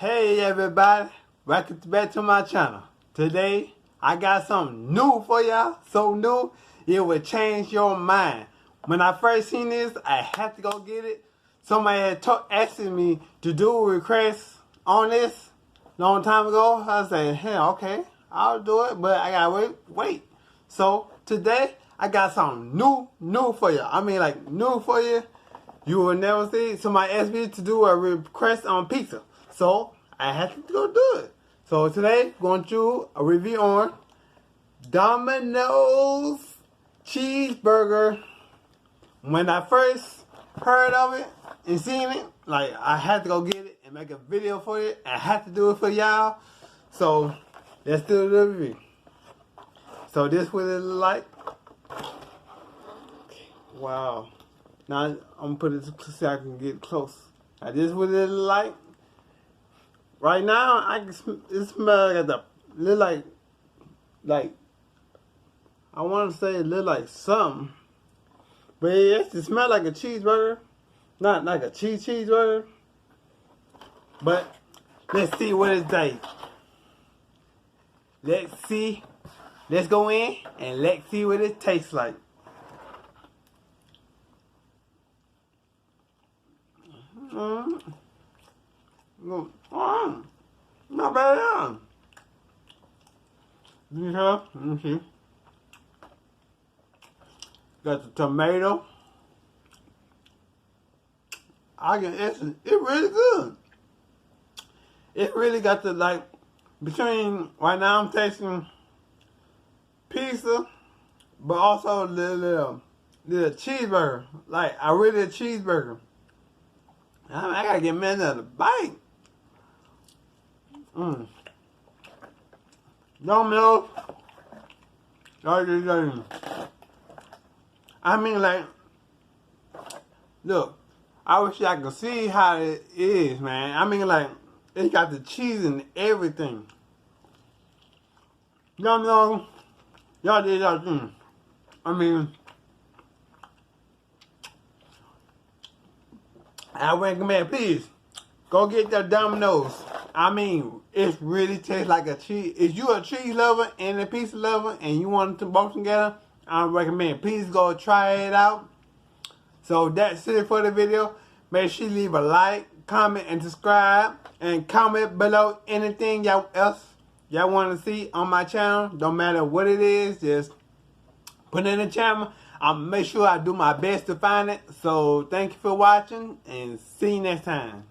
Hey everybody, welcome back to my channel. Today I got something new for y'all, so new it will change your mind. When I first seen this, I had to go get it. Somebody had asking me to do a request on this long time ago. I said, hey, okay, I'll do it, but I gotta wait. So today I got something new for you. I mean, like, new for you. You will never see. Somebody asked me to do a request on pizza. So I had to go do it. So today, going to do a review on Domino's Cheeseburger. When I first heard of it and seen it, like, I had to go get it and make a video for it. I had to do it for y'all. So let's do the review. So this what it look like. Wow. Now I'm gonna put it so I can get close. Now this what it look like. Right now, it smells like I want to say it look like something, but it smells like a cheeseburger, not like a cheeseburger. But let's see what it's like. Let's see. Let's go in and let's see what it tastes like. Not bad. Let me see. Got the tomato. It's really good. It really got the, like, between, right now I'm tasting pizza, but also the cheeseburger. Like, I really a cheeseburger. I gotta get me another bite. Domino. I mean, like, look, I wish I could see how it is, man. I mean, like, it got the cheese and everything. Domino, y'all did y'all thing. I mean, I recommend, please, go get the Domino's. I mean, it really tastes like a cheese. If you're a cheese lover and a pizza lover and you want them both together, I recommend, please go try it out. So that's it for the video. Make sure you leave a like, comment, and subscribe. And comment below anything y'all want to see on my channel. Don't matter what it is, just put it in the channel. I'll make sure I do my best to find it. So thank you for watching and see you next time.